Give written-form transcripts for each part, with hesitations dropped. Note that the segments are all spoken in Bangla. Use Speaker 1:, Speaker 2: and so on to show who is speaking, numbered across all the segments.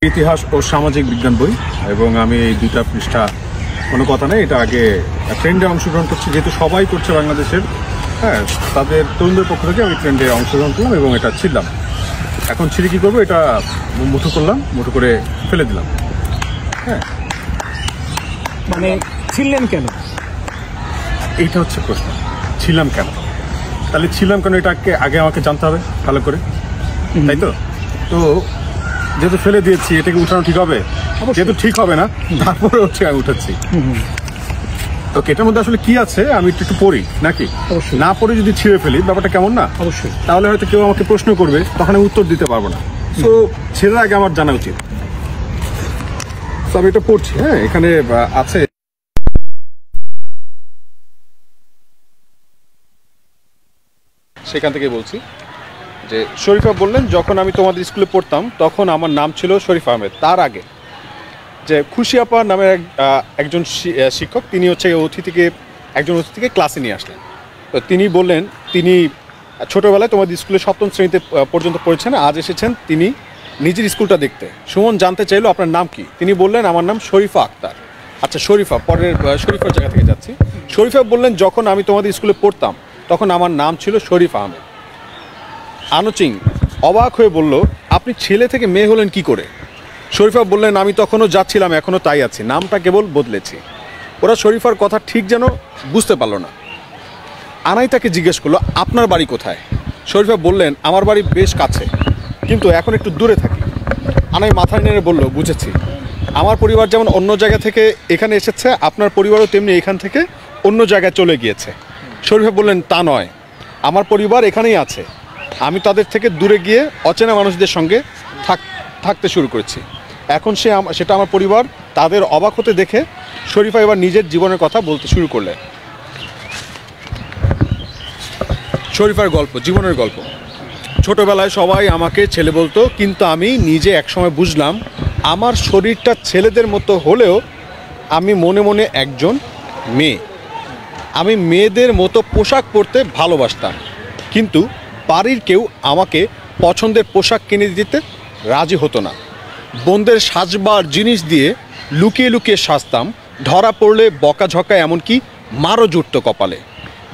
Speaker 1: ইতিহাস ও সামাজিক বিজ্ঞান বই এবং আমি এই দুইটা পৃষ্ঠা কোনো কথা নেই, এটা আগে ট্রেন্ডে অংশগ্রহণ করছি, যেহেতু সবাই করছে বাংলাদেশের, হ্যাঁ, তাদের তরুণদের পক্ষ থেকে আমি ট্রেন্ডে অংশগ্রহণ করলাম এবং এটা ছিলাম। এখন ছিঁড়ে কী করবো, এটা মুঠো করলাম, মুঠো করে ফেলে দিলাম। হ্যাঁ,
Speaker 2: মানে ছিলেন কেন,
Speaker 1: এইটা হচ্ছে প্রশ্ন। ছিলাম কেন, তাহলে ছিলাম কেন এটাকে আগে আমাকে জানতে হবে ভালো করে, তাই তো? তো যেহেতু ফেলে দিয়েছি, এটাকে উঠানো ঠিক হবে? যেহেতু ঠিক হবে না, তারপরে হচ্ছে আমি উঠাচ্ছি। তো এটার মধ্যে আসলে কি আছে আমি একটু পড়ি নাকি? না পড়ে যদি ছিঁড়ে ফেলি, ব্যাপারটা কেমন না?
Speaker 2: অবশ্যই।
Speaker 1: তাহলে হয়তো কেউ আমাকে প্রশ্ন করবে, তখন আমি উত্তর দিতে পারবো না। তো ছেড়ার আগে আমার জানা উচিত। তো আমি এটা পড়ছি। হ্যাঁ, এখানে আছে, সেখান থেকে বলছি যে শরীফা বললেন, যখন আমি তোমাদের স্কুলে পড়তাম তখন আমার নাম ছিল শরীফ আহমেদ। তার আগে যে খুশি আপা নামের একজন শিক্ষক, তিনি হচ্ছে একজন অতিথিকে ক্লাসে নিয়ে আসলেন। তো তিনি বললেন, তিনি ছোটোবেলায় তোমাদের স্কুলে 7ম শ্রেণীতে পর্যন্ত পড়েছেন, আজ এসেছেন তিনি নিজের স্কুলটা দেখতে। সুমন জানতে চাইলো আপনার নাম কি? তিনি বললেন, আমার নাম শরীফা আক্তার। আচ্ছা শরীফা, পরের শরীফার জায়গা থেকে যাচ্ছি। শরীফা বললেন, যখন আমি তোমাদের স্কুলে পড়তাম তখন আমার নাম ছিল শরীফ আহমেদ। আনুচিং অবাক হয়ে বলল, আপনি ছেলে থেকে মেয়ে হলেন কি করে? শরীফা বললেন, আমি তখনও যাচ্ছিলাম, এখনও তাই আছি, নামটা কেবল বদলেছি। ওরা শরীফার কথা ঠিক যেন বুঝতে পারলো না। আনাই তাকে জিজ্ঞেস করলো, আপনার বাড়ি কোথায়? শরীফা বললেন, আমার বাড়ি বেশ কাছে, কিন্তু এখন একটু দূরে থাকি। আনাই মাথা নেড়ে বলল, বুঝেছি, আমার পরিবার যেমন অন্য জায়গা থেকে এখানে এসেছে, আপনার পরিবারও তেমনি এখান থেকে অন্য জায়গায় চলে গিয়েছে। শরীফা বললেন, তা নয়, আমার পরিবার এখানেই আছে, আমি তাদের থেকে দূরে গিয়ে অচেনা মানুষদের সঙ্গে থাকতে শুরু করেছি। এখন সেটা আমার পরিবার। তাদের অবাক হতে দেখে শরীফা এবার নিজের জীবনের কথা বলতে শুরু করলেন। শরীফার গল্প, জীবনের গল্প। ছোটবেলায় সবাই আমাকে ছেলে বলতো, কিন্তু আমি নিজে একসময় বুঝলাম আমার শরীরটা ছেলেদের মতো হলেও আমি মনে মনে একজন মেয়ে। আমি মেয়েদের মতো পোশাক পরতে ভালোবাসতাম, কিন্তু বাড়ির কেউ আমাকে পছন্দের পোশাক কিনে দিতে রাজি হতো না। বোনদের সাজবার জিনিস দিয়ে লুকিয়ে লুকিয়ে সাজতাম, ধরা পড়লে বকাঝকা, এমনকি মারও জুটত কপালে।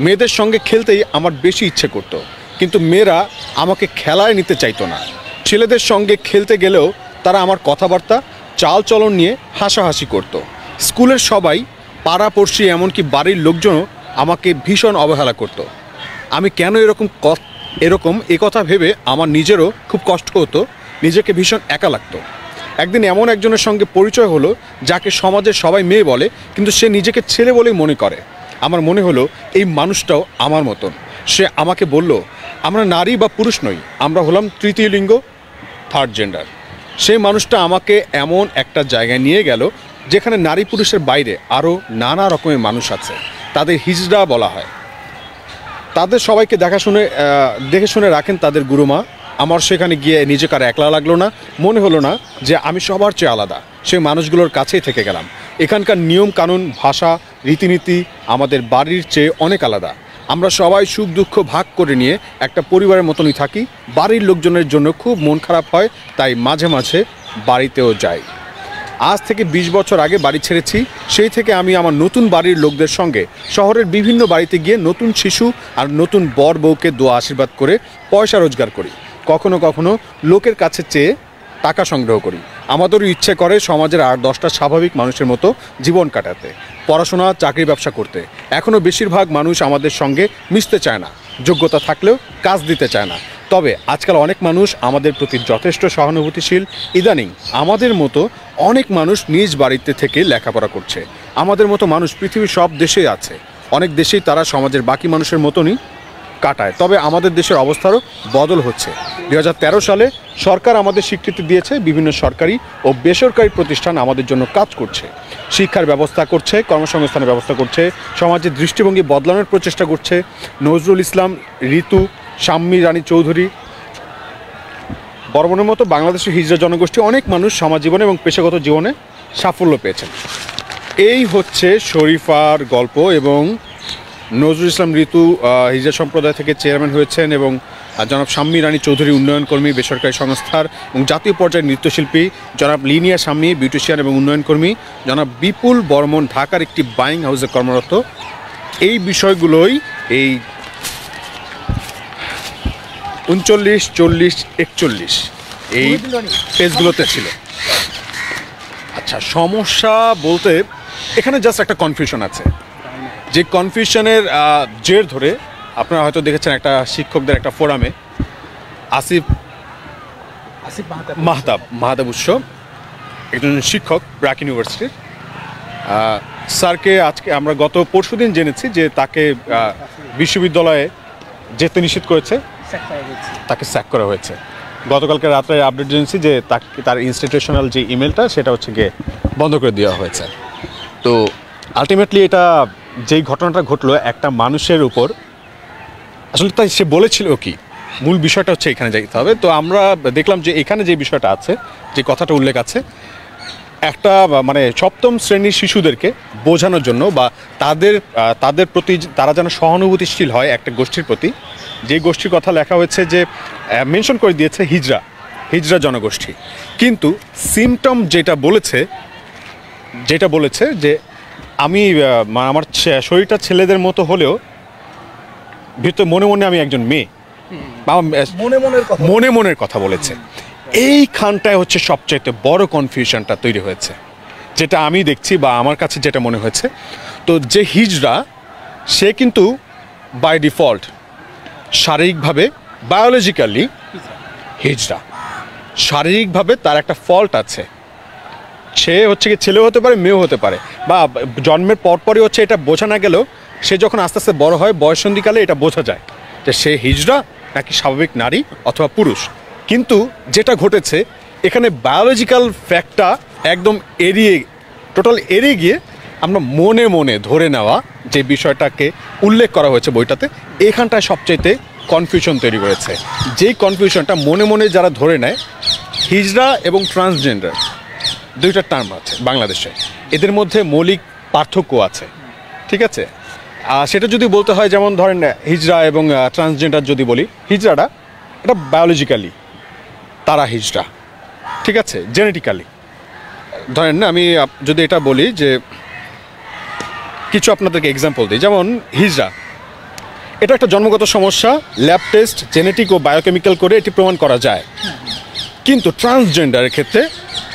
Speaker 1: মেয়েদের সঙ্গে খেলতেই আমার বেশি ইচ্ছে করতো, কিন্তু মেয়েরা আমাকে খেলায় নিতে চাইতো না। ছেলেদের সঙ্গে খেলতে গেলেও তারা আমার কথাবার্তা, চালচলন নিয়ে হাসাহাসি করতো। স্কুলের সবাই, পাড়াপড়শি, এমনকি বাড়ির লোকজনও আমাকে ভীষণ অবহেলা করত। আমি কেন এরকম এ কথা ভেবে আমার নিজেরও খুব কষ্ট হতো, নিজেকে ভীষণ একা লাগতো। একদিন এমন একজনের সঙ্গে পরিচয় হলো, যাকে সমাজের সবাই মেয়ে বলে, কিন্তু সে নিজেকে ছেলে বলেই মনে করে। আমার মনে হলো এই মানুষটাও আমার মতন। সে আমাকে বলল, আমরা নারী বা পুরুষ নই, আমরা হলাম তৃতীয় লিঙ্গ, থার্ড জেন্ডার। সেই মানুষটা আমাকে এমন একটা জায়গায় নিয়ে গেল যেখানে নারী পুরুষের বাইরে আরও নানা রকমের মানুষ আছে, তাদের হিজড়া বলা হয়। তাদের সবাইকে দেখে শুনে রাখেন তাদের গুরুমা। আমার সেখানে গিয়ে নিজেকে আর একলা লাগলো না, মনে হলো না যে আমি সবার চেয়ে আলাদা। সেই মানুষগুলোর কাছেই থেকে গেলাম। এখানকার নিয়ম কানুন, ভাষা, রীতিনীতি আমাদের বাড়ির চেয়ে অনেক আলাদা। আমরা সবাই সুখ দুঃখ ভাগ করে নিয়ে একটা পরিবারের মতনই থাকি। বাড়ির লোকজনের জন্য খুব মন খারাপ হয়, তাই মাঝে মাঝে বাড়িতেও যাই। আজ থেকে 20 বছর আগে বাড়ি ছেড়েছি। সেই থেকে আমি আমার নতুন বাড়ির লোকদের সঙ্গে শহরের বিভিন্ন বাড়িতে গিয়ে নতুন শিশু আর নতুন বর বউকে দোয়া আশীর্বাদ করে পয়সা রোজগার করি। কখনো কখনো লোকের কাছে চেয়ে টাকা সংগ্রহ করি। আমাদেরও ইচ্ছে করে সমাজের আর 10টা স্বাভাবিক মানুষের মতো জীবন কাটাতে, পড়াশোনা, চাকরি, ব্যবসা করতে। এখনও বেশিরভাগ মানুষ আমাদের সঙ্গে মিশতে চায় না, যোগ্যতা থাকলেও কাজ দিতে চায় না। তবে আজকাল অনেক মানুষ আমাদের প্রতি যথেষ্ট সহানুভূতিশীল। ইদানিং আমাদের মতো অনেক মানুষ নিজ বাড়িতে থেকে লেখাপড়া করছে। আমাদের মতো মানুষ পৃথিবীর সব দেশেই আছে। অনেক দেশেই তারা সমাজের বাকি মানুষের মতনই কাটায়। তবে আমাদের দেশের অবস্থারও বদল হচ্ছে। 2013 সালে সরকার আমাদের স্বীকৃতি দিয়েছে। বিভিন্ন সরকারি ও বেসরকারি প্রতিষ্ঠান আমাদের জন্য কাজ করছে, শিক্ষার ব্যবস্থা করছে, কর্মসংস্থানের ব্যবস্থা করছে, সমাজের দৃষ্টিভঙ্গি বদলানোর প্রচেষ্টা করছে। নজরুল ইসলাম, ঋতু, শাম্মী রানী চৌধুরী, বর্মনের মতো বাংলাদেশের হিজড়া জনগোষ্ঠী অনেক মানুষ সমাজ জীবনে এবং পেশাগত জীবনে সাফল্য পেয়েছেন। এই হচ্ছে শরীফার গল্প। এবং নজরুল ইসলাম ঋতু হিজড়া সম্প্রদায় থেকে চেয়ারম্যান হয়েছেন এবং জনাব শাম্মী রানী চৌধুরী উন্নয়ন কর্মী বেসরকারি সংস্থার এবং জাতীয় পর্যায়ের নৃত্যশিল্পী জনাব লিনিয়া শাম্মী বিউটিশিয়ান এবং উন্নয়ন কর্মী জনাব বিপুল বর্মন ঢাকার একটি বাইং হাউসে কর্মরত। এই বিষয়গুলোই এই 39, 40, 41 এই পেজগুলোতে ছিল। আচ্ছা, সমস্যা বলতে এখানে জাস্ট একটা কনফিউশন আছে, যে কনফিউশনের জের ধরে আপনারা হয়তো দেখেছেন একটা শিক্ষকদের একটা ফোরামে আসিফ মাহতাব উৎস একজন শিক্ষক ব্র্যাক ইউনিভার্সিটির স্যারকে আজকে আমরা গত পরশুদিন জেনেছি যে তাকে বিশ্ববিদ্যালয়ে যেতে নিষেধ করেছে, তাকে স্যাক করা হয়েছে। গতকালকে রাত্রে আপডেট জেনেছি যে তার ইনস্টিটিউশনাল যে ইমেলটা সেটা হচ্ছে গিয়ে বন্ধ করে দেওয়া হয়েছে। তো আলটিমেটলি এটা যেই ঘটনাটা ঘটলো একটা মানুষের উপর, আসলে তাই সে বলেছিল কি, মূল বিষয়টা হচ্ছে এখানে যাইতে হবে। তো আমরা দেখলাম যে এখানে যে বিষয়টা আছে, যে কথাটা উল্লেখ আছে, একটা মানে সপ্তম শ্রেণীর শিশুদেরকে বোঝানোর জন্য বা তাদের প্রতি তারা যেন সহানুভূতিশীল হয় একটা গোষ্ঠীর প্রতি, যে গোষ্ঠীর কথা লেখা হয়েছে যে মেনশন করে দিয়েছে হিজড়া জনগোষ্ঠী, কিন্তু সিমটম যেটা বলেছে যে আমি আমার শরীরটা ছেলেদের মতো হলেও ভিতরে মনে মনে আমি একজন মেয়ে, মনে মনের কথা বলেছে। এইখানটায় হচ্ছে সবচাইতে বড় কনফিউশনটা তৈরি হয়েছে, যেটা আমি দেখছি বা আমার কাছে যেটা মনে হয়েছে। তো যে হিজড়া সে কিন্তু বাই ডিফল্ট শারীরিকভাবে বায়োলজিক্যালি হিজড়া, শারীরিকভাবে তার একটা ফল্ট আছে। সে হচ্ছে কি ছেলেও হতে পারে মেয়েও হতে পারে, বা জন্মের পরপরই হচ্ছে এটা বোঝা না গেলেও সে যখন আস্তে আস্তে বড় হয় বয়ঃসন্ধিকালে এটা বোঝা যায় যে সে হিজড়া নাকি স্বাভাবিক নারী অথবা পুরুষ। কিন্তু যেটা ঘটেছে এখানে বায়োলজিক্যাল ফ্যাক্টটা একদম টোটাল এড়িয়ে গিয়ে আমরা মনে মনে ধরে নেওয়া যে বিষয়টাকে উল্লেখ করা হয়েছে বইটাতে, এখানটায় সবচাইতে কনফিউশন তৈরি করেছে। যেই কনফিউশনটা মনে মনে যারা ধরে নেয়, হিজড়া এবং ট্রান্সজেন্ডার দুইটা টার্ম আছে বাংলাদেশে, এদের মধ্যে মৌলিক পার্থক্য আছে, ঠিক আছে? সেটা যদি বলতে হয়, যেমন ধরেন হিজড়া এবং ট্রান্সজেন্ডার যদি বলি, হিজড়াটা এটা বায়োলজিক্যালি তারা হিজড়া, ঠিক আছে, জেনেটিক্যালি। ধরেন না, আমি যদি এটা বলি যে কিছু আপনাদেরকে এক্সাম্পল দিই, যেমন হিজড়া এটা একটা জন্মগত সমস্যা, ল্যাব টেস্ট জেনেটিক ও বায়োকেমিক্যাল করে এটি প্রমাণ করা যায়। কিন্তু ট্রান্সজেন্ডারের ক্ষেত্রে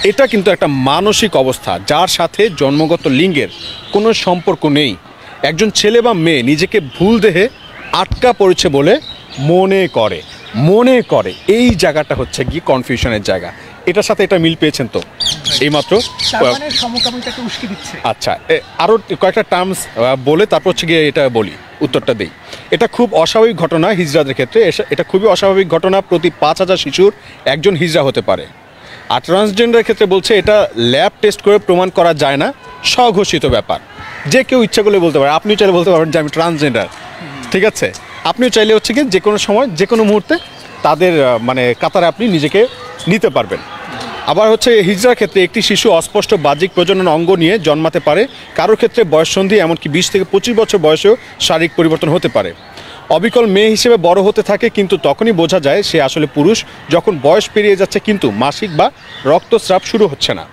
Speaker 1: এটা কিন্তু একটা মানসিক অবস্থা, যার সাথে জন্মগত লিঙ্গের কোনো সম্পর্ক নেই। একজন ছেলে বা মেয়ে নিজেকে ভুল দেহে আটকা পড়েছে বলে মনে করে এই জায়গাটা হচ্ছে কি কনফিউশনের জায়গা। এটার সাথে এটা মিল পেয়েছেন তো এইমাত্র। আচ্ছা, আরও কয়েকটা টার্মস বলে তারপর হচ্ছে গিয়ে এটা বলি, উত্তরটা দিই। এটা খুব অস্বাভাবিক ঘটনা হিজড়াদের ক্ষেত্রে, এটা খুবই অস্বাভাবিক ঘটনা, প্রতি 5,000 শিশুর একজন হিজড়া হতে পারে। আর ট্রান্সজেন্ডারের ক্ষেত্রে বলছে এটা ল্যাব টেস্ট করে প্রমাণ করা যায় না, স্বঘোষিত ব্যাপার। যে কেউ ইচ্ছা করলে বলতে পারে, আপনিও চাইলে বলতে পারবেন যে আমি ট্রান্সজেন্ডার, ঠিক আছে? আপনিও চাইলে হচ্ছে কি যে কোনো সময় যে কোনো মুহূর্তে তাদের মানে কাতারে আপনি নিজেকে নিতে পারবেন। আবার হচ্ছে হিজড়ার ক্ষেত্রে একটি শিশু অস্পষ্ট বাহ্যিক প্রজনন অঙ্গ নিয়ে জন্মাতে পারে, কারোর ক্ষেত্রে বয়ঃসন্ধি এমনকি 20 থেকে 25 বছর বয়সেও শারীরিক পরিবর্তন হতে পারে। অবিকল মেয়ে হিসেবে বড় হতে থাকে, কিন্তু তখনই বোঝা যায় সে আসলে পুরুষ যখন বয়স পেরিয়ে যাচ্ছে কিন্তু মাসিক বা রক্তস্রাব শুরু হচ্ছে না।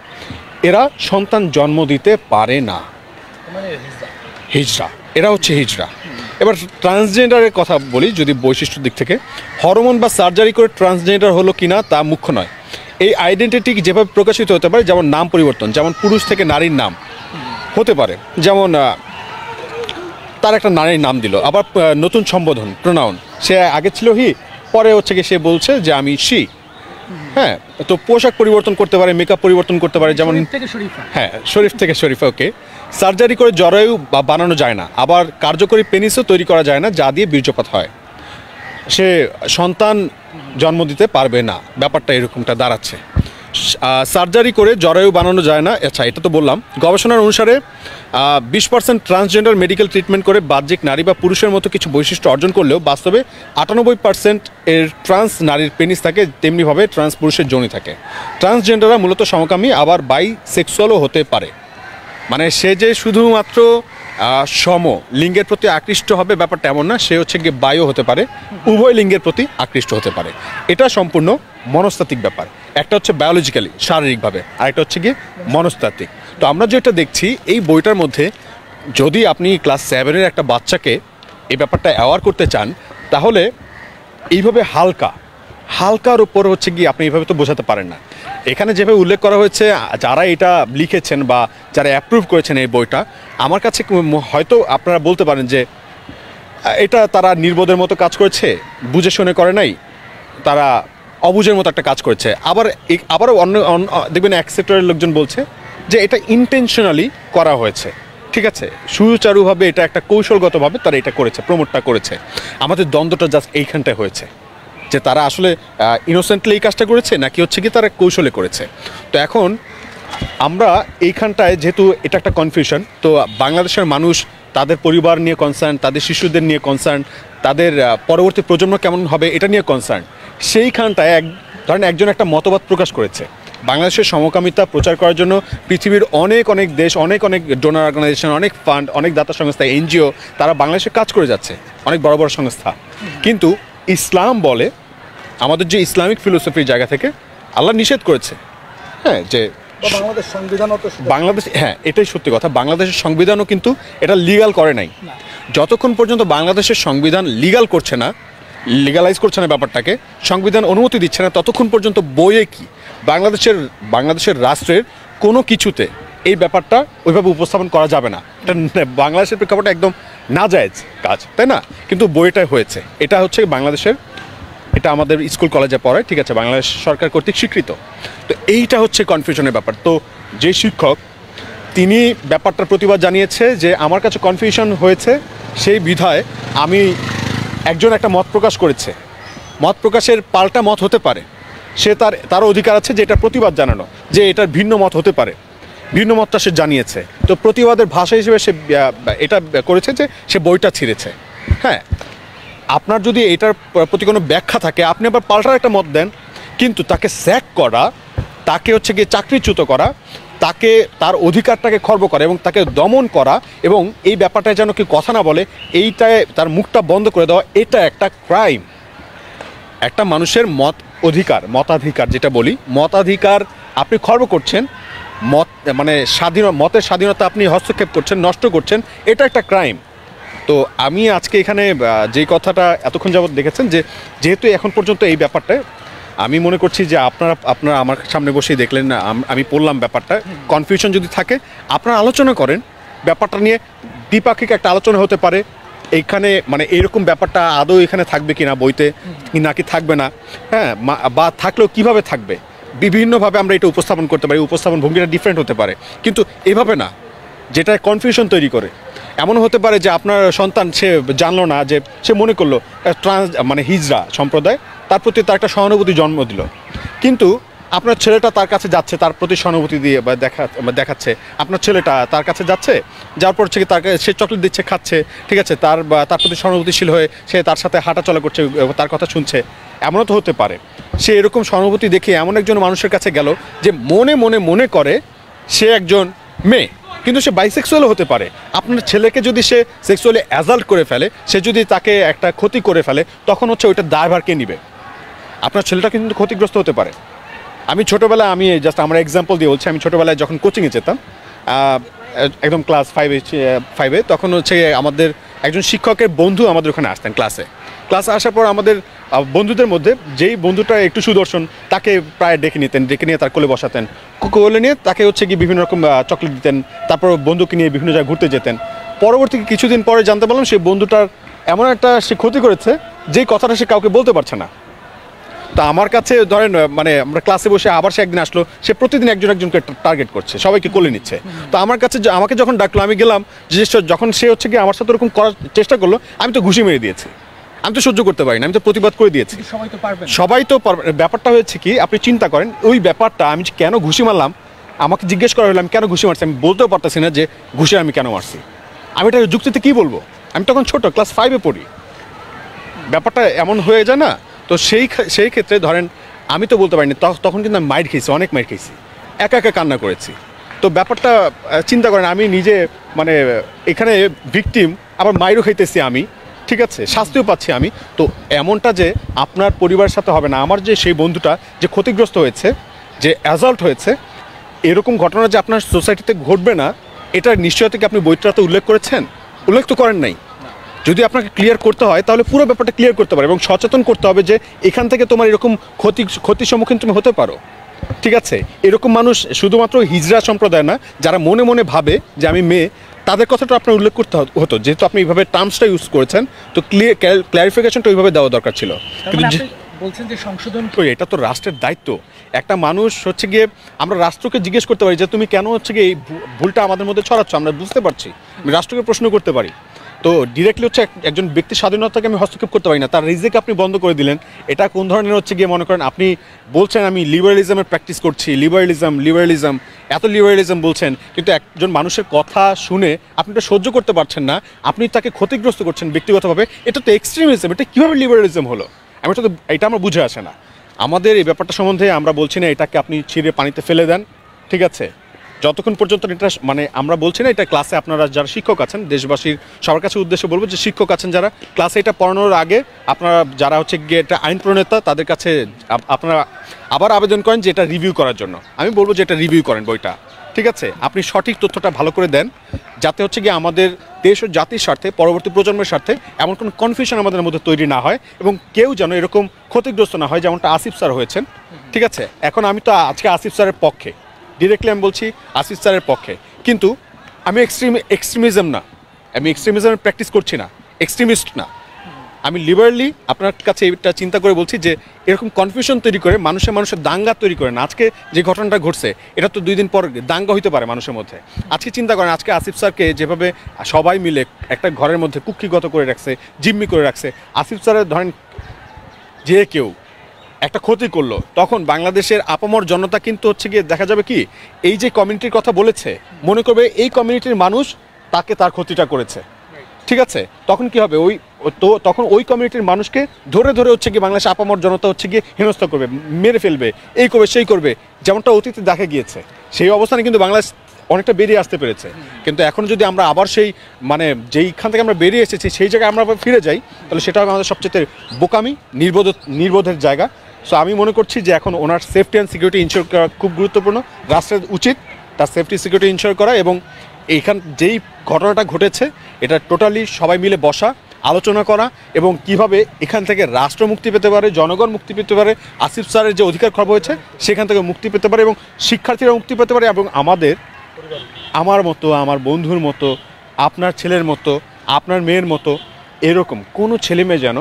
Speaker 1: এরা সন্তান জন্ম দিতে পারে না, হিজড়া, এরা হচ্ছে হিজড়া। এবার ট্রান্সজেন্ডারের কথা বলি, যদি বৈশিষ্ট্যের দিক থেকে, হরমোন বা সার্জারি করে ট্রান্সজেন্ডার হলো কিনা তা মুখ্য নয়। এই আইডেন্টিটি যেভাবে প্রকাশিত হতে পারে, যেমন নাম পরিবর্তন, যেমন পুরুষ থেকে নারীর নাম হতে পারে, যেমন তার একটা নারীর নাম দিল, আবার নতুন সম্বোধন প্রোনাউন, সে আগে ছিল হি, পরে হচ্ছে কি সে বলছে যে আমি শি। হ্যাঁ, তো পোশাক পরিবর্তন করতে পারে, মেকআপ পরিবর্তন করতে পারে, যেমন হ্যাঁ শরীফ থেকে শরীফা। ওকে, সার্জারি করে জরায়ু বানানো যায় না, আবার কার্যকরী পেনিসও তৈরি করা যায় না যা দিয়ে বীর্যপাত হয়। সে সন্তান জন্ম দিতে পারবে না, ব্যাপারটা এরকমটা দাঁড়াচ্ছে। সার্জারি করে জরায়ু বানানো যায় না, আচ্ছা এটা তো বললাম। গবেষণার অনুসারে 20% ট্রান্সজেন্ডার মেডিকেল ট্রিটমেন্ট করে বাহ্যিক নারী বা পুরুষের মতো কিছু বৈশিষ্ট্য অর্জন করলেও বাস্তবে 98% এর ট্রান্স নারীর পেনিস থাকে, তেমনিভাবে ট্রান্স পুরুষের যোনি থাকে। ট্রান্সজেন্ডাররা মূলত সমকামী, আবার বাই সেক্সুয়ালও হতে পারে। মানে সে যে শুধুমাত্র সম লিঙ্গের প্রতি আকৃষ্ট হবে ব্যাপারটা এমন না, সে হচ্ছে গিয়ে বায়ু হতে পারে, উভয় লিঙ্গের প্রতি আকৃষ্ট হতে পারে। এটা সম্পূর্ণ মনস্তাত্ত্বিক ব্যাপার। একটা হচ্ছে বায়োলজিক্যালি শারীরিকভাবে, আর একটা হচ্ছে গিয়ে মনস্তাত্ত্বিক। তো আমরা যেটা দেখছি এই বইটার মধ্যে, যদি আপনি ক্লাস 7-এর একটা বাচ্চাকে এই ব্যাপারটা অ্যাওয়ার করতে চান, তাহলে এইভাবে হালকার উপর হচ্ছে গিয়ে আপনি এইভাবে তো বোঝাতে পারেন না। এখানে যেভাবে উল্লেখ করা হয়েছে, যারা এটা লিখেছেন বা যারা অ্যাপ্রুভ করেছেন এই বইটা, আমার কাছে হয়তো আপনারা বলতে পারেন যে এটা তারা নির্বোধের মতো কাজ করেছে, বুঝে শুনে করে নাই, তারা অবুঝের মতো একটা কাজ করেছে। আবারও দেখবেন এক সেক্টরের লোকজন বলছে যে এটা ইন্টেনশনালি করা হয়েছে। ঠিক আছে, সুচারুভাবে এটা একটা কৌশলগতভাবে তারা এটা করেছে, প্রমোটটা করেছে। আমাদের দ্বন্দ্বটা জাস্ট এইখানটায় হয়েছে যে তারা আসলে ইনোসেন্টলি এই কাজটা করেছে নাকি হচ্ছে কি তারা কৌশলে করেছে। তো এখন আমরা এইখানটায় যেহেতু এটা একটা কনফিউশন, তো বাংলাদেশের মানুষ তাদের পরিবার নিয়ে কনসার্ন, তাদের শিশুদের নিয়ে কনসার্ন, তাদের পরবর্তী প্রজন্ম কেমন হবে এটা নিয়ে কনসার্ন। সেইখানটায় ধরেন একজন একটা মতবাদ প্রকাশ করেছে, বাংলাদেশের সমকামিতা প্রচার করার জন্য পৃথিবীর অনেক দেশ, অনেক ডোনার অর্গানাইজেশন, অনেক ফান্ড, অনেক দাতা সংস্থা, এনজিও, তারা বাংলাদেশে কাজ করে যাচ্ছে, অনেক বড় বড় সংস্থা। কিন্তু ইসলাম বলে, আমাদের যে ইসলামিক ফিলোসফির জায়গা থেকে আল্লাহ নিষেধ করেছে, হ্যাঁ, যে বাংলাদেশ, হ্যাঁ এটাই সত্যি কথা, বাংলাদেশের সংবিধানও কিন্তু এটা লিগাল করে নাই। যতক্ষণ পর্যন্ত বাংলাদেশের সংবিধান লিগালাইজ করছে না ব্যাপারটাকে, সংবিধান অনুমতি দিচ্ছে না, ততক্ষণ পর্যন্ত বইয়ে কি বাংলাদেশের রাষ্ট্রের কোনো কিছুতে এই ব্যাপারটা ওইভাবে উপস্থাপন করা যাবে না। এটা বাংলাদেশের প্রেক্ষাপটে একদম নাজায়েজ কাজ, তাই না? কিন্তু বইটাই হয়েছে। এটা হচ্ছে বাংলাদেশের, এটা আমাদের স্কুল কলেজে পড়ায়, ঠিক আছে, বাংলাদেশ সরকার কর্তৃক স্বীকৃত। তো এইটা হচ্ছে কনফিউশনের ব্যাপার। তো যে শিক্ষক তিনি ব্যাপারটার প্রতিবাদ জানিয়েছে যে আমার কাছে কনফিউশন হয়েছে, সেই বিধায় আমি একজন একটা মত প্রকাশ করেছে, মত প্রকাশের পাল্টা মত হতে পারে, সে তার অধিকার আছে যে এটা প্রতিবাদ জানানো, যে এটার ভিন্ন মত হতে পারে, ভিন্ন মতটা সে জানিয়েছে। তো প্রতিবাদের ভাষা হিসেবে সে এটা করেছে যে সে বইটা ছিঁড়েছে। হ্যাঁ, আপনার যদি এটার প্রতি কোনো ব্যাখ্যা থাকে, আপনি আবার পাল্টার একটা মত দেন, কিন্তু তাকে স্যাক করা, তাকে হচ্ছে গিয়ে চাকরিচ্যুত করা, তাকে তার অধিকারটাকে খর্ব করা এবং তাকে দমন করা, এবং এই ব্যাপারটায় যেন কি কথা না বলে, এইটায় তার মুখটা বন্ধ করে দেওয়া, এটা একটা ক্রাইম। একটা মানুষের মতাধিকার যেটা বলি, মতাধিকার আপনি খর্ব করছেন, মতের স্বাধীনতা আপনি হস্তক্ষেপ করছেন, নষ্ট করছেন, এটা একটা ক্রাইম। তো আমি আজকে এখানে যেই কথাটা এতক্ষণ যাবত দেখেছেন, যে যেহেতু এখন পর্যন্ত এই ব্যাপারটা, আমি মনে করছি যে আপনারা আমার সামনে বসেই দেখলেন না, আমি পড়লাম ব্যাপারটা, কনফিউশন যদি থাকে আপনারা আলোচনা করেন, ব্যাপারটা নিয়ে দ্বিপাক্ষিক একটা আলোচনা হতে পারে। এইখানে এইরকম ব্যাপারটা আদৌ এখানে থাকবে কি না বইতে, নাকি থাকবে না, হ্যাঁ, বা থাকলেও কিভাবে থাকবে, বিভিন্নভাবে আমরা এটা উপস্থাপন করতে পারি, উপস্থাপন ভঙ্গিটা ডিফারেন্ট হতে পারে, কিন্তু এভাবে না, যেটা কনফিউশন তৈরি করে। এমন হতে পারে যে আপনার সন্তান সে জানলো না, যে সে মনে করলো হিজড়া সম্প্রদায়, তার প্রতি তার একটা সহানুভূতি জন্ম দিল, কিন্তু আপনার ছেলেটা তার কাছে যাচ্ছে, তার প্রতি সহানুভূতি দিয়ে দেখাচ্ছে, আপনার ছেলেটা তার কাছে যাচ্ছে, যাওয়ার পর হচ্ছে সে চকলেট দিচ্ছে, খাচ্ছে, ঠিক আছে, তার প্রতি সহানুভূতিশীল হয়ে সে তার সাথে হাঁটাচলা করছে, তার কথা শুনছে। এমনও তো হতে পারে সে এরকম সহানুভূতি দেখে এমন একজন মানুষের কাছে গেল যে মনে করে সে একজন মেয়ে, কিন্তু সে বাইসেক্সুয়ালও হতে পারে। আপনার ছেলেকে যদি সে সেক্সুয়ালি অ্যাসাল্ট করে ফেলে, সে যদি তাকে একটা ক্ষতি করে ফেলে, তখন হচ্ছে ওইটার দায়ভার কে নিবে? আপনার ছেলেটা কিন্তু ক্ষতিগ্রস্ত হতে পারে। আমি ছোটোবেলায়, আমরা এক্সাম্পল দিয়ে বলছি, আমি ছোটোবেলায় যখন কোচিংয়ে যেতাম, একদম ক্লাস 5-এ, তখন হচ্ছে আমাদের একজন শিক্ষকের বন্ধু আমাদের ওখানে আসতেন ক্লাসে আসার পর আমাদের বন্ধুদের মধ্যে যেই বন্ধুটা একটু সুদর্শন, তাকে প্রায় ডেকে নিয়ে তার কোলে বসাতেন, কোলে নিয়ে তাকে হচ্ছে কি বিভিন্ন রকম চকলেট দিতেন, তারপর বন্ধুকে নিয়ে বিভিন্ন জায়গায় ঘুরতে যেতেন। পরবর্তী কিছুদিন পরে জানতে পারলাম সেই বন্ধুটার এমন একটা সে ক্ষতি করেছে, যেই কথাটা সে কাউকে বলতে পারছে না। তো আমার কাছে ধরেন আমরা ক্লাসে বসে, আবার সে একদিন আসলো, সে প্রতিদিন একজনকে টার্গেট করছে, সবাইকে কোলে নিচ্ছে। তো আমাকে যখন ডাকলো, আমি গেলাম, যে যখন সে হচ্ছে কি আমার সাথে ওরকম করার চেষ্টা করলো, আমি তো ঘুষি মেরে দিয়েছি, আমি তো সহ্য করতে পারি না, আমি তো প্রতিবাদ করে দিয়েছি। সবাই তো পারবে। ব্যাপারটা হয়েছে কি, আপনি চিন্তা করেন ওই ব্যাপারটা, আমি কেন ঘুষি মারলাম, আমাকে জিজ্ঞেস করা হলো আমি কেন ঘুষি মারছি, আমি বলতেও পারতেছি না যে ঘুষি আমি কেন মারছি। আমি এটা যুক্তিতে কী বলবো? আমি তখন ছোট, ক্লাস 5-এ পড়ি, ব্যাপারটা এমন হয়ে যায় না? তো সেই ক্ষেত্রে ধরেন আমি তো বলতে পারিনি, তখন কিন্তু আমি মাইর খেয়েছি, অনেক মাইর খেয়েছি, একা কান্না করেছি। তো তো ব্যাপারটা চিন্তা করেন, আমি নিজে মানে এখানে ভিকটিম, আবার মাইরও খাইতেছি আমি, ঠিক আছে, শাস্তিও পাচ্ছি আমি। তো এমনটা যে আপনার পরিবারের সাথে হবে না। আমার যে সেই বন্ধুটা যে ক্ষতিগ্রস্ত হয়েছে, যে অ্যাসাল্ট হয়েছে, এরকম ঘটনা যে আপনার সোসাইটিতে ঘটবে না, এটার নিশ্চয়তা কি আপনি বইটাতে উল্লেখ করেছেন? উল্লেখ তো করেন নাই। যদি আপনাকে ক্লিয়ার করতে হয় তাহলে পুরো ব্যাপারটা ক্লিয়ার করতে পারে এবং সচেতন করতে হবে যে এখান থেকে তোমার এরকম ক্ষতির সম্মুখীন তুমি হতে পারো, ঠিক আছে। এরকম মানুষ শুধুমাত্র হিজড়া সম্প্রদায় না, যারা মনে মনে ভাবে যে আমি মেয়ে, তাদের কথাটা আপনার উল্লেখ করতে হতো। যেহেতু আপনি এইভাবে টার্মসটা ইউজ করেছেন, তো ক্লারিফিকেশনটা ওইভাবে দেওয়া দরকার ছিল। কিন্তু
Speaker 2: বলছেন যে সংশোধন,
Speaker 1: এটা তো রাষ্ট্রের দায়িত্ব। একটা মানুষ হচ্ছে গিয়ে, আমরা রাষ্ট্রকে জিজ্ঞেস করতে পারি যে তুমি কেন হচ্ছে গিয়ে এই ভুলটা আমাদের মধ্যে ছড়াচ্ছ, আমরা বুঝতে পারছি। আমি রাষ্ট্রকে প্রশ্ন করতে পারি। তো ডিরেক্টলি হচ্ছে একজন ব্যক্তির স্বাধীনতাকে আমি হস্তক্ষেপ করতে পারি না। তার রিজিক আপনি বন্ধ করে দিলেন, এটা কোন ধরনের হচ্ছে গিয়ে, মনে করেন আপনি বলছেন আমি লিবারালিজমের প্র্যাকটিস করছি, লিবারালিজম এত লিবারালিজম বলছেন, কিন্তু একজন মানুষের কথা শুনে আপনি এটা সহ্য করতে পারছেন না, আপনি তাকে ক্ষতিগ্রস্ত করছেন ব্যক্তিগতভাবে। এটা তো এক্সট্রিমিজম। এটা কীভাবে লিবারালিজম হলো? এটা আমার বুঝে আসে না। আমাদের এই ব্যাপারটা সম্বন্ধে আমরা বলছি না এটাকে আপনি ছিঁড়ে পানিতে ফেলে দেন, ঠিক আছে, যতক্ষণ পর্যন্ত এটা মানে আমরা বলছি না এটা ক্লাসে আপনারা যারা শিক্ষক আছেন, দেশবাসীর সবার কাছে উদ্দেশ্যে বলবো যে শিক্ষক আছেন যারা ক্লাসে, এটা পড়ানোর আগে আপনারা যারা হচ্ছে গিয়ে এটা আইন প্রণেতা, তাদের কাছে আপনারা আবার আবেদন করেন যে এটা রিভিউ করার জন্য। আমি বলবো যে এটা রিভিউ করেন বইটা, ঠিক আছে। আপনি সঠিক তথ্যটা ভালো করে দেন, যাতে হচ্ছে গিয়ে আমাদের দেশ ও জাতির স্বার্থে, পরবর্তী প্রজন্মের স্বার্থে এমন কোনো কনফিউশন আমাদের মধ্যে তৈরি না হয় এবং কেউ যেন এরকম ক্ষতিগ্রস্ত না হয়, যেমনটা আসিফ স্যার হয়েছেন, ঠিক আছে। এখন আমি তো আজকে আসিফ স্যারের পক্ষে, ডিরেক্টলি আমি বলছি আসিফ স্যারের পক্ষে, কিন্তু আমি এক্সট্রিমিজম না, আমি এক্সট্রিমিজমের প্র্যাকটিস করছি না, এক্সট্রিমিস্ট না। আমি লিবারালি আপনার কাছে এটা চিন্তা করে বলছি যে এরকম কনফিউশন তৈরি করে মানুষের দাঙ্গা তৈরি করে না। আজকে যে ঘটনাটা ঘটছে, এটা তো 2 দিন পর দাঙ্গা হইতে পারে মানুষের মধ্যে। আজকে চিন্তা করেন, আজকে আসিফ স্যারকে যেভাবে সবাই মিলে একটা ঘরের মধ্যে কুক্ষিগত করে রাখছে, জিম্মি করে রাখছে, আসিফ স্যারের ধরেন যে কেউ একটা ক্ষতি করলো, তখন বাংলাদেশের আপামর জনতা কিন্তু হচ্ছে গিয়ে দেখা যাবে কি, এই যে কমিউনিটির কথা বলেছে, মনে করবে এই কমিউনিটির মানুষ তাকে তার ক্ষতিটা করেছে, ঠিক আছে। তখন কি হবে, তখন ওই কমিউনিটির মানুষকে ধরে ধরে হচ্ছে গিয়ে বাংলাদেশ আপামর জনতা হচ্ছে গিয়ে হেনস্থা করবে, মেরে ফেলবে, এই করবে সেই করবে, যেমনটা অতীতে দেখা গিয়েছে। সেই অবস্থানে কিন্তু বাংলাদেশ অনেকটা বেরিয়ে আসতে পেরেছে। কিন্তু এখন যদি আমরা আবার সেই মানে যেইখান থেকে আমরা বেরিয়ে এসেছি সেই জায়গায় আমরা আবার ফিরে যাই, তাহলে সেটা হবে আমাদের সবচেয়ে বোকামি, নির্বোধের জায়গা। সো আমি মনে করছি যে এখন ওনার সেফটি অ্যান্ড সিকিউরিটি ইনশিওর করা খুব গুরুত্বপূর্ণ। রাষ্ট্রের উচিত তার সেফটি সিকিউরিটি ইনশিওর করা এবং যেই ঘটনাটা ঘটেছে এটা টোটালি সবাই মিলে বসা, আলোচনা করা এবং কিভাবে এখান থেকে রাষ্ট্র মুক্তি পেতে পারে, জনগণ মুক্তি পেতে পারে, আসিফ স্যারের যে অধিকার খর্ব হয়েছে সেখান থেকে মুক্তি পেতে পারে এবং শিক্ষার্থীরা মুক্তি পেতে পারে এবং আমার মতো, আমার বন্ধুর মতো, আপনার ছেলের মতো, আপনার মেয়ের মতো এরকম কোনো ছেলে মেয়ে যেন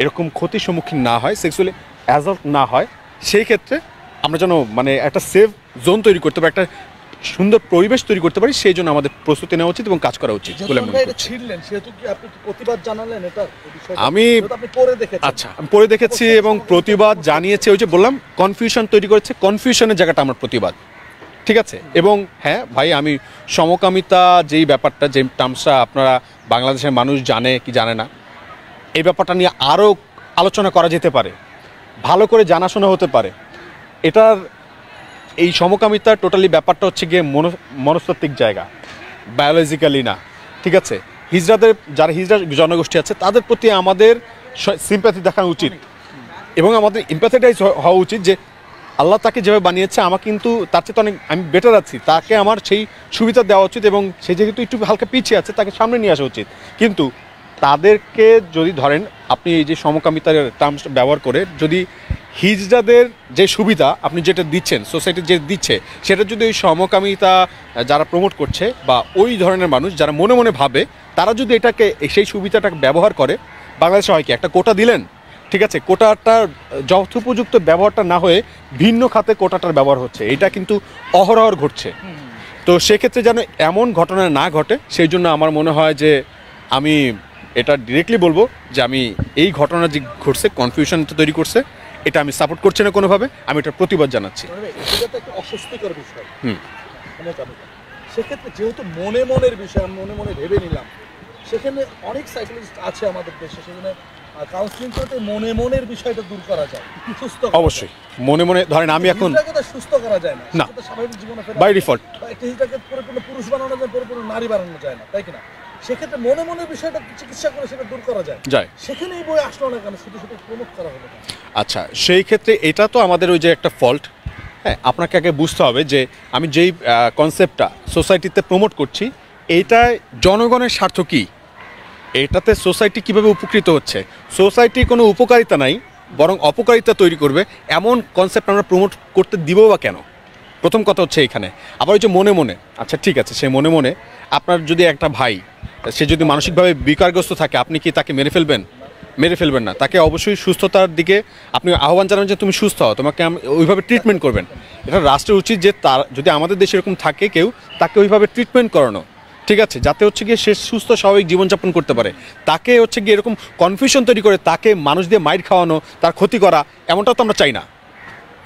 Speaker 1: এরকম ক্ষতির সম্মুখীন না হয়, সেক্সুয়ালি অ্যাসল্ট না হয়। সেই ক্ষেত্রে আমরা যেন মানে একটা সেফ জোন তৈরি করতে পারি, একটা সুন্দর পরিবেশ তৈরি করতে পারি, সেই জন্য আমাদের প্রস্তুতি নেওয়া উচিত এবং কাজ করা উচিত বলে মনে করছি। আমি আচ্ছা, আমি পড়ে দেখেছি এবং প্রতিবাদ জানিয়েছি। ওই যে বললাম কনফিউশন তৈরি করেছে, কনফিউশনের জায়গাটা আমার প্রতিবাদ, ঠিক আছে। এবং হ্যাঁ ভাই, আমি সমকামিতা যেই ব্যাপারটা, যে টার্মসটা আপনারা বাংলাদেশের মানুষ জানে কি জানে না, এই ব্যাপারটা নিয়ে আরও আলোচনা করা যেতে পারে, ভালো করে জানাশোনা হতে পারে। এটার এই সমকামিতা টোটালি ব্যাপারটা হচ্ছে গিয়ে মনস্তাত্ত্বিক জায়গা, বায়োলজিক্যালি না, ঠিক আছে। যারা হিজড়া জনগোষ্ঠী আছে তাদের প্রতি আমাদের সিম্প্যাথি দেখানো উচিত এবং আমাদের এমপ্যাথেটাইজ হওয়া উচিত যে আল্লাহ তাকে যেভাবে বানিয়েছে আমার কিন্তু তার চেয়ে অনেক আমি বেটার আছি, তাকে আমার সেই সুবিধা দেওয়া উচিত এবং সে যেহেতু একটু হালকা পিছিয়ে আছে তাকে সামনে নিয়ে আসা উচিত। কিন্তু তাদেরকে যদি ধরেন আপনি এই যে সমকামিতার টার্মস ব্যবহার করে যদি হিজড়াদের যে সুবিধা আপনি যেটা দিচ্ছেন, সোসাইটি যে দিচ্ছে, সেটা যদি ওই সমকামিতা যারা প্রমোট করছে বা ওই ধরনের মানুষ যারা মনে মনে ভাবে, তারা যদি এটাকে সেই সুবিধাটাকে ব্যবহার করে, বাংলাদেশে হয় কি একটা কোটা দিলেন, ঠিক আছে, কোটাটার যথোপযুক্ত ব্যবহারটা না হয়ে ভিন্ন খাতে কোটাটার ব্যবহার হচ্ছে, এটা কিন্তু অহরহ ঘটছে। তো সেক্ষেত্রে যেন এমন ঘটনা না ঘটে, সেই জন্য আমার মনে হয় যে আমি এটা ডিরেক্টলি বলবো যে আমি এই ঘটনা যে ঘটছে, কনফিউশনটা তৈরি করছে, এটা আমি সাপোর্ট করছি না কোনোভাবে, আমি এটার প্রতিবাদ জানাচ্ছি।
Speaker 3: এটা একটা অস্বস্তিকর বিষয়। সেক্ষেত্রে যেহেতু মনের বিষয়, আমি মনে মনে ভেবে নিলাম, সেখানে অনেক সাইকোলজিস্ট আছে আমাদের দেশে, সেখানে আর কাউন্সিলিং করতে মনে মনের বিষয়টা দূর করা যায়, সুস্থ করা
Speaker 1: অবশ্যই মনে মনে ধরেন আমি এখন
Speaker 3: হিজড়াকে তো সুস্থ করা যায় না,
Speaker 1: না।
Speaker 3: সেটা তো স্বাভাবিক জীবনে ফেরা
Speaker 1: বাই ডিফল্ট
Speaker 3: বা একটা হিজড়াকে পরিপূর্ণ পুরুষ বানানো যায়, পরিপূর্ণ নারী বানানো যায় না, তাই কিনা? সেক্ষেত্রে মনে মনে বিষয়টা চিকিৎসা করে সেটা দূর করা যায়।
Speaker 1: যায়।
Speaker 3: সেখানে এই বই আসলো না কেন, শুধু শুধু প্রমোট করা হলো কেন?
Speaker 1: আচ্ছা, সেই ক্ষেত্রে এটা তো আমাদের ওই যে একটা ফল্ট। হ্যাঁ, আপনাকে আগে বুঝতে হবে যে আমি যেই কনসেপ্টটা সোসাইটিতে প্রমোট করছি এইটায় জনগণের স্বার্থ কী, এটাতে সোসাইটি কিভাবে উপকৃত হচ্ছে। সোসাইটির কোনো উপকারিতা নাই, বরং অপকারিতা তৈরি করবে এমন কনসেপ্ট আমরা প্রমোট করতে দিব বা কেন? প্রথম কথা হচ্ছে এইখানে। আবার ওই যে মনে মনে, আচ্ছা ঠিক আছে, সে মনে মনে আপনার যদি একটা ভাই সে যদি মানসিকভাবে বিকারগ্রস্ত থাকে, আপনি কি তাকে মেরে ফেলবেন? মেরে ফেলবেন না, তাকে অবশ্যই সুস্থতার দিকে আপনি আহ্বান জানাবেন যে তুমি সুস্থ হও, তোমাকে ওইভাবে ট্রিটমেন্ট করবেন। এটা রাষ্ট্রের উচিত যে তার যদি আমাদের দেশে এরকম থাকে কেউ, তাকে ওইভাবে ট্রিটমেন্ট করানো, ঠিক আছে, যাতে হচ্ছে গিয়ে সে সুস্থ স্বাভাবিক জীবনযাপন করতে পারে। তাকে হচ্ছে গিয়ে এরকম কনফিউশন তৈরি করে তাকে মানুষ দিয়ে মাইর খাওয়ানো, তার ক্ষতি করা, এমনটা তো আমরা চাই না।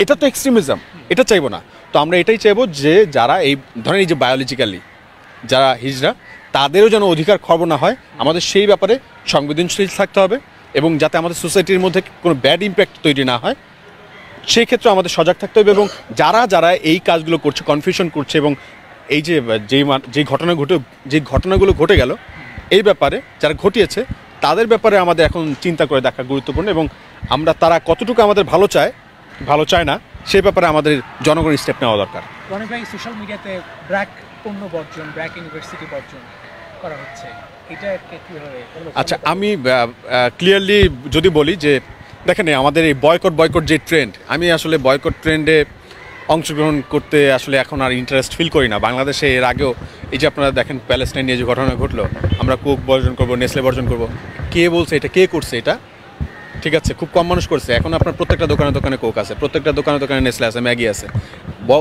Speaker 1: এটা তো এক্সট্রিমিজম, এটা চাইবো না। তো আমরা এটাই চাইবো যে যারা এই ধরেন এই যে বায়োলজিক্যালি যারা হিজড়া, তাদেরও যেন অধিকার খর্ব না হয়, আমাদের সেই ব্যাপারে সংবেদনশীল থাকতে হবে এবং যাতে আমাদের সোসাইটির মধ্যে কোনো ব্যাড ইম্প্যাক্ট তৈরি না হয় সেই ক্ষেত্রে আমাদের সজাগ থাকতে হবে। এবং যারা যারা এই কাজগুলো করছে, কনফিউশন করছে এবং এই যে যে ঘটনাগুলো ঘটে গেল এই ব্যাপারে যারা ঘটিয়েছে তাদের ব্যাপারে আমাদের এখন চিন্তা করে দেখা গুরুত্বপূর্ণ। এবং আমরা তারা কতটুকু আমাদের ভালো চায় না সেই ব্যাপারে আমাদের জনগণ স্টেপ নেওয়া দরকার।
Speaker 2: রনি ভাই, সোশ্যাল মিডিয়াতে ব্র্যাক পণ্য বর্জন, ব্র্যাক ইউনিভার্সিটি বর্জন করা হচ্ছে, এটা কীভাবে?
Speaker 1: আচ্ছা, আমি ক্লিয়ারলি যদি বলি যে দেখেন আমাদের এই বয়কট যে ট্রেন্ড, আমি আসলে বয়কট ট্রেন্ডে অংশগ্রহণ করতে আসলে এখন আর ইন্টারেস্ট ফিল করি না। বাংলাদেশে এর আগেও এই যে আপনারা দেখেন প্যালেস্টাইন নিয়ে যে ঘটনা ঘটলো, আমরা কোক বর্জন করবো, নেসলে বর্জন করবো, কে বলছে এটা, কে করছে এটা? ঠিক আছে, খুব কম মানুষ করছে। এখন আপনার প্রত্যেকটা দোকানে দোকানে কোক আছে, প্রত্যেকটা দোকানে দোকানে নেসলে আছে, ম্যাগি আছে।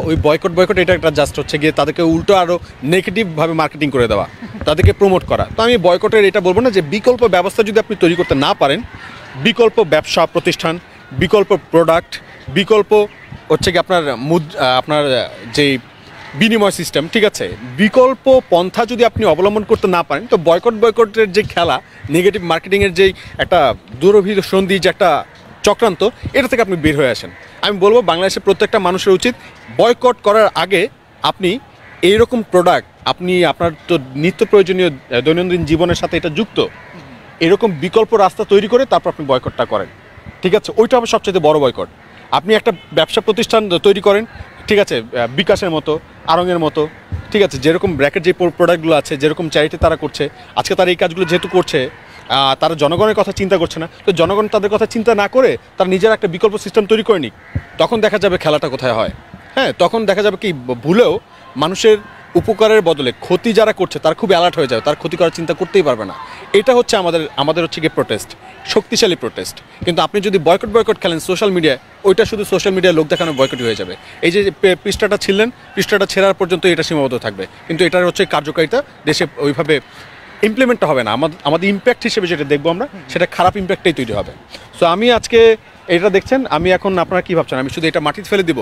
Speaker 1: ওই বয়কট এটা একটা জাস্ট হচ্ছে গিয়ে তাদেরকে উল্টো আরও নেগেটিভভাবে মার্কেটিং করে দেওয়া, তাদেরকে প্রমোট করা। তো আমি বয়কটের এটা বলবো না যে বিকল্প ব্যবস্থা যদি আপনি তৈরি করতে না পারেন, বিকল্প ব্যবসা প্রতিষ্ঠান, বিকল্প প্রোডাক্ট, বিকল্প হচ্ছে কি আপনার যেই বিনিময় সিস্টেম, ঠিক আছে, বিকল্প পন্থা যদি আপনি অবলম্বন করতে না পারেন, তো বয়কটের যে খেলা, নেগেটিভ মার্কেটিংয়ের যেই একটা দুরভিসন্ধি যে একটা চক্রান্ত, এটা থেকে আপনি বের হয়ে আসেন। আমি বলবো বাংলাদেশের প্রত্যেকটা মানুষের উচিত বয়কট করার আগে আপনি এইরকম প্রোডাক্ট, আপনি আপনার তো নিত্য প্রয়োজনীয় দৈনন্দিন জীবনের সাথে এটা যুক্ত, এরকম বিকল্প রাস্তা তৈরি করে তারপর আপনি বয়কটটা করেন, ঠিক আছে? ওইটা হবে সবচেয়ে বড় বয়কট। আপনি একটা ব্যবসা প্রতিষ্ঠান তৈরি করেন, ঠিক আছে, বিকাশের মতো, আড়ংয়ের মতো, ঠিক আছে, যেরকম ব্র্যাকের যে প্রোডাক্টগুলো আছে, যেরকম চ্যারিটি তারা করছে, আজকে তারা এই কাজগুলো যেহেতু করছে, তারা জনগণের কথা চিন্তা করছে না, তো জনগণ তাদের কথা চিন্তা না করে তারা নিজের একটা বিকল্প সিস্টেম তৈরি করে নিক, তখন দেখা যাবে খেলাটা কোথায় হয়। হ্যাঁ, তখন দেখা যাবে কি ভুলেও মানুষের উপকারের বদলে ক্ষতি যারা করছে তারা খুব অ্যালার্ট হয়ে যাবে, তার ক্ষতি করার চিন্তা করতেই পারবে না। এটা হচ্ছে আমাদের হচ্ছে গিয়ে প্রোটেস্ট, শক্তিশালী প্রোটেস্ট। কিন্তু আপনি যদি বয়কট খেলেন সোশ্যাল মিডিয়ায়, ওইটা শুধু সোশ্যাল মিডিয়ায় লোক দেখানো বয়কটই হয়ে যাবে। এই যে পৃষ্ঠাটা ছেড়ার পর্যন্ত এটা সীমাবদ্ধ থাকবে, কিন্তু এটার হচ্ছে কার্যকারিতা দেশে ওইভাবে ইমপ্লিমেন্টটা হবে না। আমাদের ইম্প্যাক্ট হিসেবে যেটা দেখবো আমরা, সেটা খারাপ ইম্প্যাক্টটাই তৈরি হবে। সো আমি আজকে এটা দেখছেন, আমি এখন আপনারা কী ভাবছেন, আমি শুধু এটা মাটিতে ফেলে দিব?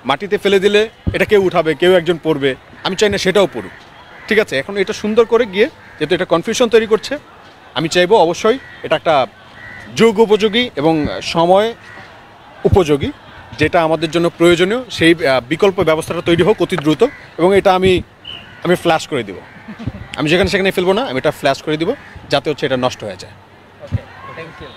Speaker 1: মাটিতে ফেলে দিলে এটা কেউ উঠাবে, কেউ একজন পড়বে, আমি চাই না সেটাও পড়ুক, ঠিক আছে? এখন এটা সুন্দর করে গিয়ে, যেহেতু এটা কনফিউশন তৈরি করছে, আমি চাইবো অবশ্যই এটা একটা যুগ উপযোগী এবং সময় উপযোগী, যেটা আমাদের জন্য প্রয়োজনীয়, সেই বিকল্প ব্যবস্থাটা তৈরি হোক অতি দ্রুত। এবং এটা আমি ফ্ল্যাশ করে দিব, আমি যেখানে সেখানে ফেলবো না, আমি এটা ফ্ল্যাশ করে দিব, যাতে হচ্ছে এটা নষ্ট হয়ে যায়।
Speaker 2: ওকে, থ্যাংক ইউ।